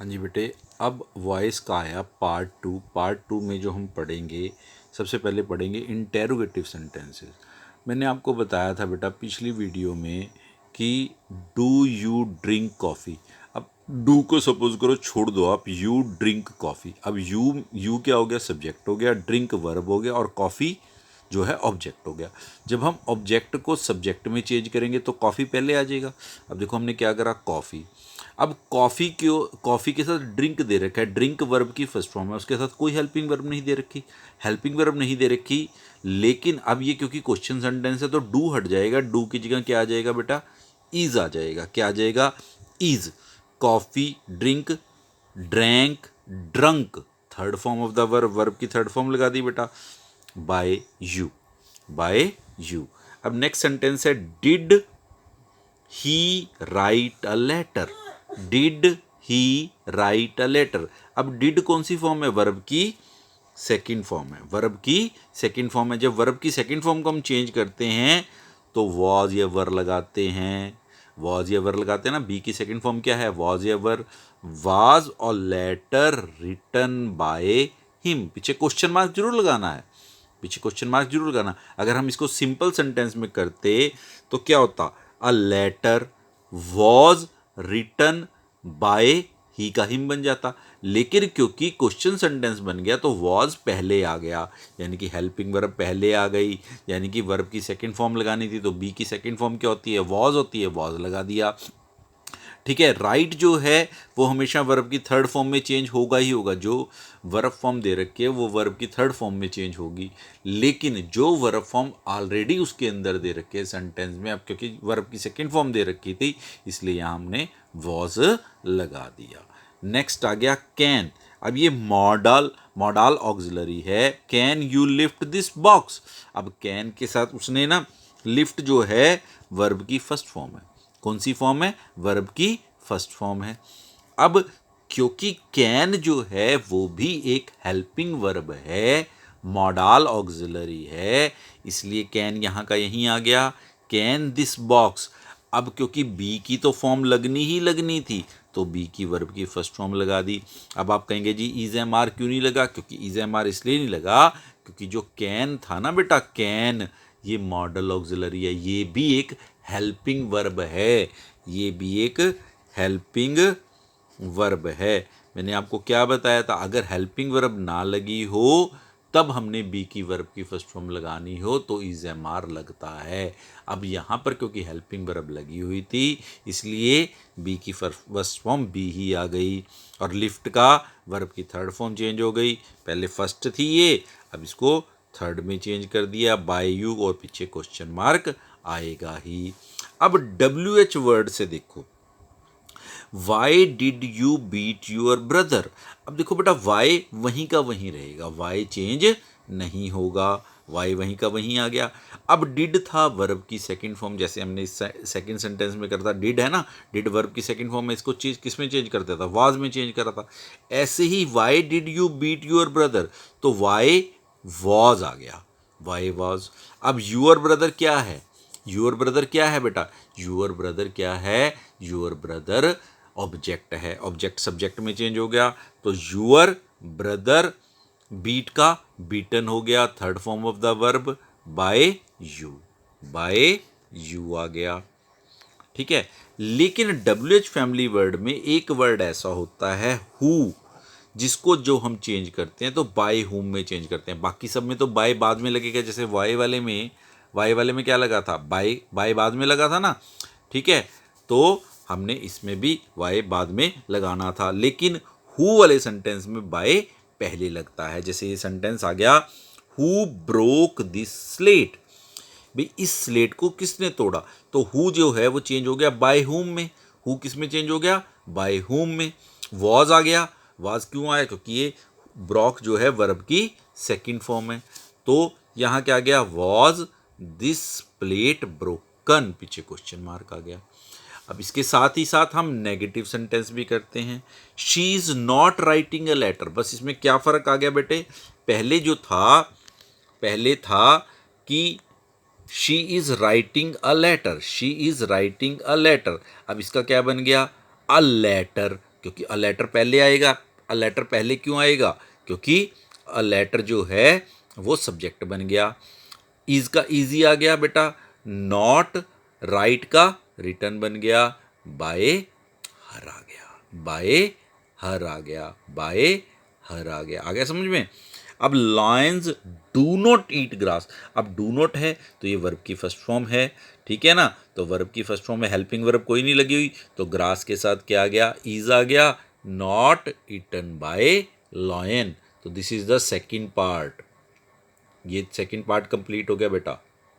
हाँ जी बेटे, अब वॉइस का आया पार्ट टू में जो हम पढ़ेंगे, सबसे पहले पढ़ेंगे इंटेरोगेटिव सेंटेंसेस। मैंने आपको बताया था बेटा पिछली वीडियो में कि डू यू ड्रिंक कॉफ़ी। अब डू को सपोज करो छोड़ दो आप, यू ड्रिंक कॉफ़ी। अब यू क्या हो गया, सब्जेक्ट हो गया, ड्रिंक वर्ब हो गया और कॉफ़ी जो है ऑब्जेक्ट हो गया। जब हम ऑब्जेक्ट को सब्जेक्ट में चेंज करेंगे तो कॉफ़ी पहले आ जाएगा। अब देखो हमने क्या करा, कॉफ़ी। अब कॉफ़ी के साथ ड्रिंक दे रखा है, ड्रिंक वर्ब की फर्स्ट फॉर्म है, उसके साथ कोई हेल्पिंग वर्ब नहीं दे रखी, लेकिन अब ये क्योंकि क्वेश्चन सेंटेंस है तो डू हट जाएगा। डू की जगह क्या आ जाएगा बेटा, इज आ जाएगा। क्या आ जाएगा, is. Coffee, drink, drank, drunk, third form of the verb की थर्ड फॉर्म लगा दी बेटा, बाय यू, बाय यू। अब नेक्स्ट सेंटेंस है did he write a letter, did he write a letter. अब डिड कौन सी फॉर्म है, वर्ब की सेकंड फॉर्म है, वर्ब की सेकंड फॉर्म है। जब वर्ब की सेकंड फॉर्म को हम चेंज करते हैं तो वॉज या वर लगाते हैं, वॉज या वर लगाते हैं ना। बी की सेकंड फॉर्म क्या है, वॉज या वर। वाज और लेटर रिटन बाय हिम, पीछे क्वेश्चन मार्क जरूर लगाना है, पीछे क्वेश्चन मार्क जरूर लगाना। अगर हम इसको सिंपल सेंटेंस में करते तो क्या होता, a letter was written by he का हिम बन जाता। लेकिन क्योंकि क्वेश्चन सेंटेंस बन गया तो वॉज पहले आ गया, यानी कि हेल्पिंग वर्ब पहले आ गई, यानी कि वर्ब की सेकंड फॉर्म लगानी थी तो बी की सेकंड फॉर्म क्या होती है, वॉज होती है, वॉज लगा दिया। ठीक है, राइट जो है वो हमेशा वर्ब की थर्ड फॉर्म में चेंज होगा ही होगा। जो वर्ब फॉर्म दे रखी है वो वर्ब की थर्ड फॉर्म में चेंज होगी, लेकिन जो वर्ब फॉर्म ऑलरेडी उसके अंदर दे रखी है सेंटेंस में, अब क्योंकि वर्ब की सेकेंड फॉर्म दे रखी थी इसलिए यहाँ हमने वॉज लगा दिया। नेक्स्ट आ गया कैन। अब ये मॉडल ऑक्सिलरी है, can you lift this box. अब कैन के साथ उसने ना लिफ्ट जो है वर्ब की फर्स्ट फॉर्म है, कौन सी फॉर्म है, वर्ब की फर्स्ट फॉर्म है। अब क्योंकि कैन जो है वो भी एक हेल्पिंग वर्ब है, मॉडल ऑक्सिलरी है, इसलिए कैन यहाँ का यहीं आ गया, कैन दिस बॉक्स। अब क्योंकि बी की तो फॉर्म लगनी ही लगनी थी तो बी की वर्ब की फर्स्ट फॉर्म लगा दी। अब आप कहेंगे जी इज एम आर क्यों नहीं लगा, क्योंकि इज एम आर इसलिए नहीं लगा क्योंकि जो कैन था ना बेटा, कैन ये मॉडल ऑक्सिलरी है, ये भी एक हेल्पिंग वर्ब है, ये भी एक हेल्पिंग वर्ब है। मैंने आपको क्या बताया था, अगर हेल्पिंग वर्ब ना लगी हो तब हमने बी की वर्ब की फर्स्ट फॉर्म लगानी हो तो इज एम आर लगता है। अब यहाँ पर क्योंकि हेल्पिंग वर्ब लगी हुई थी इसलिए बी की फर्स्ट फॉर्म बी ही आ गई, और लिफ्ट का वर्ब की थर्ड फॉर्म चेंज हो गई, पहले फर्स्ट थी ये, अब इसको थर्ड में चेंज कर दिया बाय यू, और पीछे क्वेश्चन मार्क आएगा ही। अब डब्ल्यू एच वर्ड से देखो, why did you beat your brother. अब देखो बेटा वाई वहीं का वहीं रहेगा, वाई चेंज नहीं होगा, वाई वहीं का वहीं आ गया। अब डिड था वर्ब की सेकंड फॉर्म, जैसे हमने इस सेकंड सेंटेंस में करता, डिड है ना, डिड वर्ब की सेकंड फॉर्म में, इसको चीज किस में चेंज करता था, वाज में चेंज करा था। ऐसे ही why did you beat your brother, तो वाई वॉज आ गया, वाई वॉज। अब यूर ब्रदर क्या है, यूर ब्रदर क्या है बेटा, यूर ब्रदर क्या है, यूर ब्रदर ऑब्जेक्ट है, ऑब्जेक्ट सब्जेक्ट में चेंज हो गया तो यूर ब्रदर, बीट का बीटन हो गया, third form of the verb by you, by you आ गया। ठीक है, लेकिन डब्ल्यू एच फैमिली वर्ड में एक वर्ड ऐसा होता है हु, जिसको जो हम चेंज करते हैं तो बाय हुम में चेंज करते हैं, बाकी सब में तो बाय बाद में लगेगा। जैसे वाई वाले में क्या लगा था, बाय, बाय बाद में लगा था ना, ठीक है, तो हमने इसमें भी वाई बाद में लगाना था, लेकिन हु वाले सेंटेंस में बाय पहले लगता है। जैसे ये सेंटेंस आ गया, हु ब्रोक दिस स्लेट, भाई इस स्लेट को किसने तोड़ा, तो हु जो है वो चेंज हो गया बाय हुम में, हु किस में चेंज हो गया, बाय हुम में। वॉज आ गया, वॉज क्यों आया, क्योंकि ये ब्रॉक जो है वर्ब की सेकंड फॉर्म है, तो यहाँ क्या आ गया, वॉज दिस प्लेट ब्रोकन, पीछे क्वेश्चन मार्क आ गया। अब इसके साथ ही साथ हम नेगेटिव सेंटेंस भी करते हैं, she is not writing a letter. बस इसमें क्या फर्क आ गया बेटे, पहले जो था, पहले था कि she is writing a letter, she is writing a letter, अब इसका क्या बन गया, अ लेटर, क्योंकि अ लेटर पहले आएगा। अ लेटर पहले क्यों आएगा? क्योंकि अ लेटर जो है वो सब्जेक्ट बन गया। इज का इजी आ गया बेटा, नॉट राइट का रिटर्न बन गया, बाय हर आ गया, बाय हर आ गया, बाय हर आ गया समझ में। अब Lions do not eat grass, अब डू नॉट है तो ये वर्ब की फर्स्ट फॉर्म है, ठीक है ना। तो वर्ब की फर्स्ट फॉर्म में हेल्पिंग वर्ब कोई नहीं लगी हुई, तो ग्रास के साथ क्या आ गया? इज आ गया, नॉट ईटन बाय लॉयन। तो this is the second part, ये सेकंड पार्ट कंप्लीट हो गया बेटा।